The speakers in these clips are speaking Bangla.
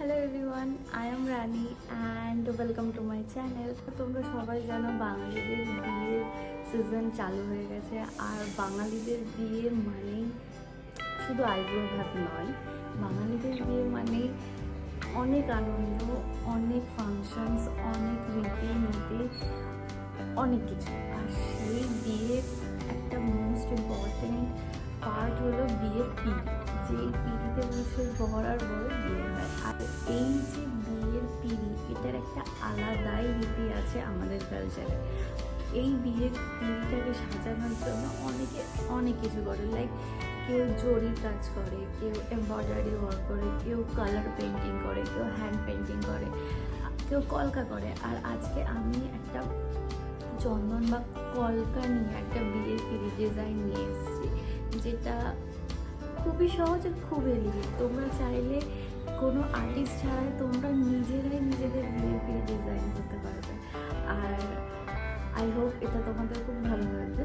Hello everyone, I am Rani and welcome to my channel. তোমরা সবাই জানো বাঙালিদের বিয়ের সিজন চালু হয়ে গেছে। আর বাঙালিদের বিয়ে মানেই শুধু আইব্রো ভাত নয়, বাঙালিদের বিয়ে মানে অনেক আনন্দ, অনেক ফাংশনস, অনেক রীতিনীতি, অনেক কিছু। আর সেই বিয়ের একটা মোস্ট ইম্পর্টেন্ট পার্ট হলো বিয়ের পিঁড়ি। যে পিঁড়িতে বসে বর আর বউ বিয়ে হয়। আর এই যে বিয়ের পিঁড়ি, এটার একটা আলাদাই রীতি আছে আমাদের কালচারে। এই বিয়ের পিঁড়িটাকে সাজানোর জন্য অনেকে অনেক কিছু করে, লাইক কেউ জরির কাজ করে, কেউ এমব্রয়ডারি ওয়ার্ক করে, কেউ কালার পেন্টিং করে, কেউ হ্যান্ড পেন্টিং করে, কেউ কলকা করে। আর আজকে আমি একটা চন্দন বা কলকা নিয়ে একটা বিয়ের পিঁড়ি ডিজাইন নিয়ে এসেছি, যেটা খুবই সহজ আর খুব এলিগেন্ট। তোমরা চাইলে কোনো আর্টিস্ট ছাড়াই তোমরা নিজেরাই নিজেদের বিয়ের পিঁড়ি ডিজাইন করতে পারবে। আর আই হোপ এটা তোমাদের খুব ভালো লাগবে।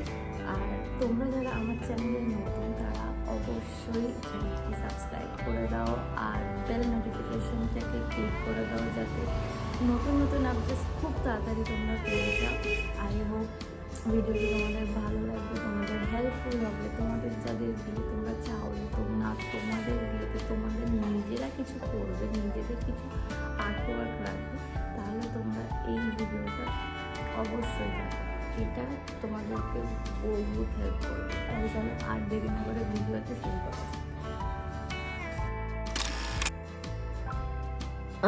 আর তোমরা যারা আমার চ্যানেলে নতুন, তারা অবশ্যই চ্যানেলটি সাবস্ক্রাইব করে দাও আর বেল নোটিফিকেশনটাকে ক্লিক করে দাও, যাতে নতুন নতুন আপডেটস খুব তাড়াতাড়ি তোমরা পেয়ে যাও। আই হোপ ভিডিওটি তোমাদের ভালো লাগবে, তোমাদের হেল্পফুল হবে। তোমাদের যাদের বিয়ে তোমরা চাও তোমাদের বিয়েতে তোমাদের নিজেরা কিছু করবে, নিজেদের কিছু আর্ট ওয়ার্ক রাখবে, তাহলে তোমরা এই ভিডিওটা অবশ্যই দেখো। এটা তোমাদেরকে বহুত হেল্প করবে। তাহলে চলো আর দেরি না করে ভিডিওতে শুরু করা যাক।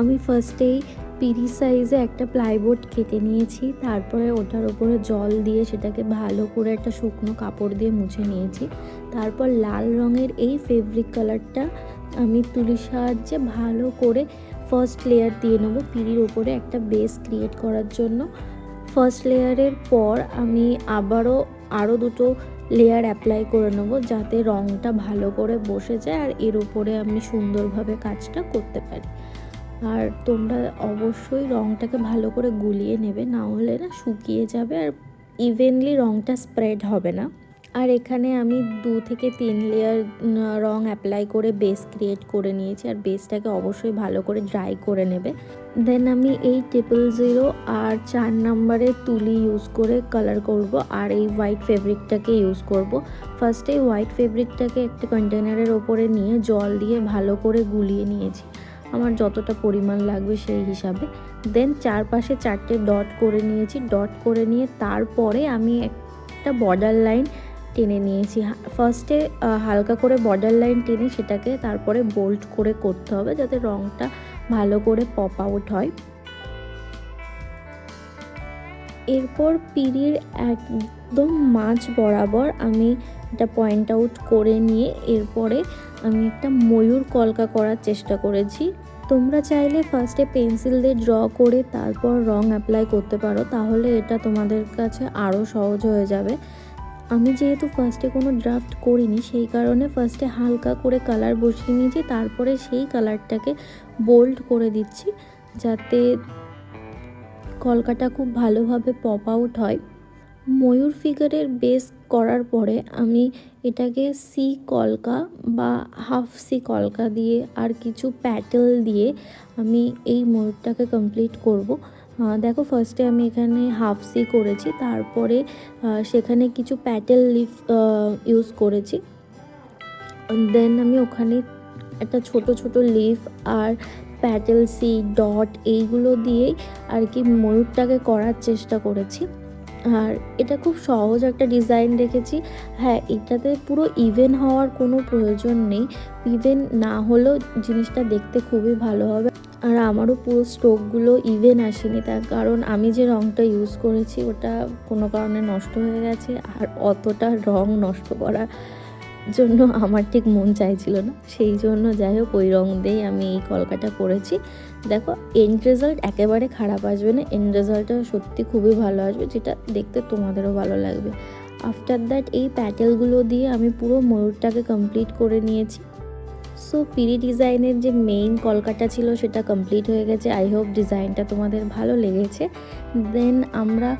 আমি ফার্স্টেই পিঁড়ি সাইজে একটা প্লাইবোর্ড কেটে নিয়েছি, তারপরে ওটার উপরে জল দিয়ে সেটাকে ভালো করে একটা শুকনো কাপড় দিয়ে মুছে নিয়েছি। তারপর লাল রঙের এই ফেব্রিক কালারটা আমি তুলির সাহায্যে ভালো করে ফার্স্ট লেয়ার দিয়ে নেবো পিঁড়ির ওপরে একটা বেস ক্রিয়েট করার জন্য। ফার্স্ট লেয়ারের পর আমি আরও দুটো লেয়ার অ্যাপ্লাই করে নেবো, যাতে রঙটা ভালো করে বসে যায় আর এর উপরে আমি সুন্দরভাবে কাজটা করতে পারি। আর তোমরা অবশ্যই রঙটাকে ভালো করে গুলিয়ে নেবে, না হলে না শুকিয়ে যাবে আর ইভেনলি রঙটা স্প্রেড হবে না। আর এখানে আমি 2 থেকে 3 লেয়ার রঙ অ্যাপ্লাই করে বেস ক্রিয়েট করে নিয়েছি। আর বেসটাকে অবশ্যই ভালো করে ড্রাই করে নেবে। দেন আমি এই 000 আর 4 নম্বরের তুলি ইউজ করে কালার করব আর এই হোয়াইট ফেব্রিকটাকে ইউজ করব। ফার্স্টে হোয়াইট ফেব্রিকটাকে একটা কন্টেনারের ওপরে নিয়ে জল দিয়ে ভালো করে গুলিয়ে নিয়েছি আমার যতটা পরিমাণ লাগবে সেই হিসাবে। দেন চারপাশে 4টে ডট করে নিয়েছি। ডট করে নিয়ে তারপরে আমি একটা বর্ডার লাইন টেনে নিয়েছি। ফার্স্টে হালকা করে বর্ডার লাইন টেনে সেটাকে তারপরে বোল্ড করে করতে হবে, যাতে রঙটা ভালো করে পপ আউট হয়। এরপর পিঁড়ির একদম মাঝ বরাবর আমি এটা পয়েন্ট আউট করে নিয়ে এরপরে আমি একটা ময়ূর কলকা করার চেষ্টা করেছি। তোমরা চাইলে ফার্স্টে পেন্সিল দিয়ে ড্র করে তারপর রং অ্যাপ্লাই করতে পারো, তাহলে এটা তোমাদের কাছে আরও সহজ হয়ে যাবে। আমি যেহেতু ফার্স্টে কোনো ড্রাফট করিনি, সেই কারণে ফার্স্টে হালকা করে কালার বসিয়ে নিয়েছি, তারপরে সেই কালারটাকে বোল্ড করে দিচ্ছি, যাতে কলকাটা খুব ভালোভাবে পপ আউট হয়। ময়ূর ফিগারের বেস করার পরে আমি এটাকে সি কলকা বা হাফ সি কলকা দিয়ে আর কিছু প্যাটেল দিয়ে আমি এই ময়ূরটাকে কমপ্লিট করব। দেখো ফার্স্টে আমি এখানে হাফ সি করেছি, তারপরে সেখানে কিছু প্যাটেল লিফ ইউজ করেছি। দেন আমি ওখানে একটা ছোট ছোট লিফ আর প্যাটেল সি ডট এইগুলো দিয়েই আর কি ময়ূরটাকে করার চেষ্টা করেছি। আর এটা খুব সহজ একটা ডিজাইন রেখেছি। হ্যাঁ, এটাতে পুরো ইভেন হওয়ার কোনো প্রয়োজন নেই, ইভেন না হলেও জিনিসটা দেখতে খুবই ভালো হবে। আর আমারও পুরো স্ট্রোকগুলো ইভেন আসেনি, তার কারণ আমি যে রঙটা ইউজ করেছি ওটা কোনো কারণে নষ্ট হয়ে গেছে। আর অতটা রং নষ্ট করার জন্য আমার ঠিক মন চাইছিল না, সেই জন্য যাই হোক ওই রং দিয়েই আমি এই কলকাটা করেছি। দেখো এন্ড রেজাল্ট একেবারে খারাপ আসবে না, এন্ড রেজাল্টটা সত্যি খুবই ভালো আসবে, যেটা দেখতে তোমাদেরও ভালো লাগবে। আফটার দ্যাট এই প্যাটেলগুলো দিয়ে আমি পুরো ময়ূরটাকে কমপ্লিট করে নিয়েছি। সো পিঁড়ি ডিজাইনের যে মেইন কলকাটা ছিল সেটা কমপ্লিট হয়ে গেছে। আই হোপ ডিজাইনটা তোমাদের ভালো লেগেছে। দেন আমরা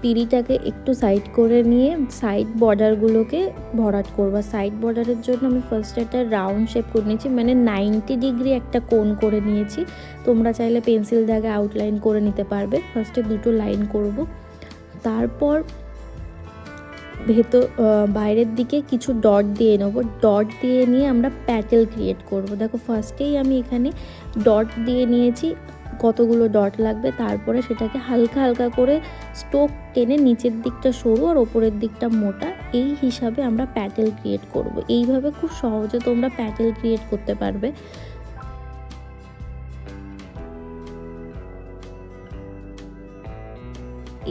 পিঁড়িটাকে একটু সাইড করে নিয়ে সাইড বর্ডারগুলোকে ভরাট করবো। সাইড বর্ডারের জন্য আমি ফার্স্ট একটা রাউন্ড শেপ করে নিয়েছি, মানে 90 ডিগ্রি একটা কোণ করে নিয়েছি। তোমরা চাইলে পেন্সিল দাগে আউটলাইন করে নিতে পারবে। ফার্স্টে দুটো লাইন করব, তারপর বাইরের দিকে কিছু ডট দিয়ে নেবো। ডট দিয়ে নিয়ে আমরা প্যাটেল ক্রিয়েট করব। দেখো ফার্স্টেই আমি এখানে ডট দিয়ে নিয়েছি, কতগুলো ডট লাগবে, তারপরে সেটাকে হালকা হালকা করে স্ট্রোক টেনে নিচের দিকটা সরু আর ওপরের দিকটা মোটা, এই হিসাবে আমরা প্যাটেল ক্রিয়েট করব। এইভাবে খুব সহজে তোমরা প্যাটেল ক্রিয়েট করতে পারবে।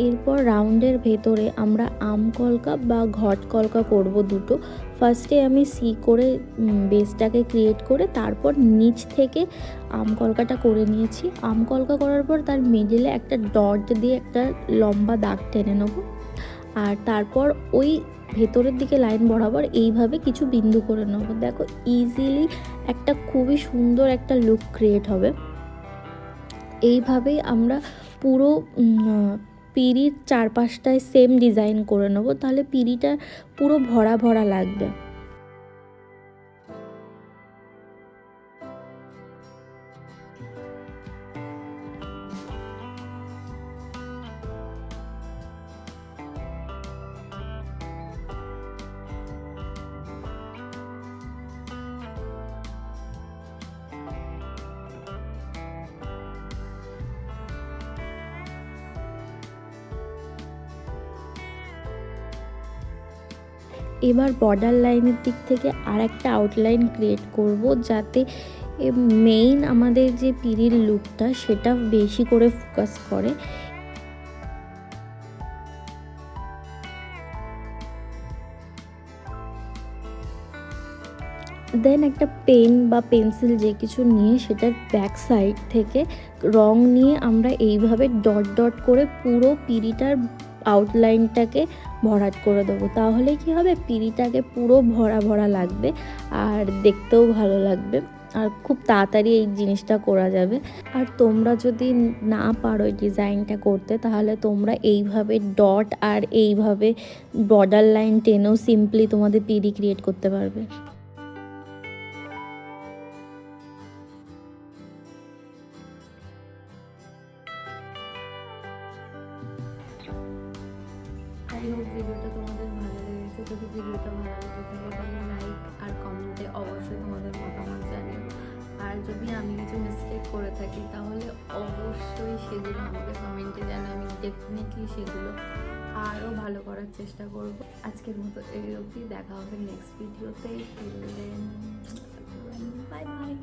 এরপর রাউন্ডের ভেতরে আমরা আম কলকা বা ঘট কলকা করব দুটো। ফার্স্টে আমি সি করে বেসটাকে ক্রিয়েট করে তারপর নিচ থেকে আম কলকাটা করে নিয়েছি। আম কলকা করার পর তার মিডিলে একটা ডট দিয়ে একটা লম্বা দাগ টেনে নেব, আর তারপর ওই ভেতরের দিকে লাইন বরাবর এইভাবে কিছু বিন্দু করে নেব। দেখো ইজিলি একটা খুবই সুন্দর একটা লুক ক্রিয়েট হবে। এইভাবেই আমরা পুরো পিঁড়ির চারপাশটায় সেম ডিজাইন করে নেব, তাহলে পিঁড়িটা পুরো ভরা ভরা লাগবে। এবার বর্ডার লাইনের দিক থেকে আর একটা আউটলাইন ক্রিয়েট করব, যাতে মেইন আমাদের যে পিঁড়ির লুকটা সেটা বেশি করে ফোকাস করে। দেন একটা পেন বা পেন্সিল যে কিছু নিয়ে সেটার ব্যাক সাইড থেকে রং নিয়ে আমরা এইভাবে ডট ডট করে পুরো পিঁড়িটার আউটলাইনটাকে ভরাট করে দেবো। তাহলে কি হবে, পিঁড়িটাকে পুরো ভরা ভরা লাগবে আর দেখতেও ভালো লাগবে, আর খুব তাড়াতাড়ি এই জিনিসটা করা যাবে। আর তোমরা যদি না পারো এই ডিজাইনটা করতে, তাহলে তোমরা এইভাবে ডট আর এইভাবে বর্ডার লাইন টেনেও সিম্পলি তোমাদের পিঁড়ি ক্রিয়েট করতে পারবে। আই হোপ ভিডিওটা তোমাদের ভালো লেগেছে। যদি ভিডিওটা ভালো লেগে থাকে তাহলে লাইক আর কমেন্টে অবশ্যই তোমাদের মতামত জানিও। আর যদি আমি কিছু মিস্টেক করে থাকি তাহলে অবশ্যই সেগুলো আমাকে কমেন্টে জানাও, আমি ডেফিনেটলি সেগুলো আরও ভালো করার চেষ্টা করব। আজকের মতো এই অবধি, দেখা হবে নেক্সট ভিডিওতে। Bye bye.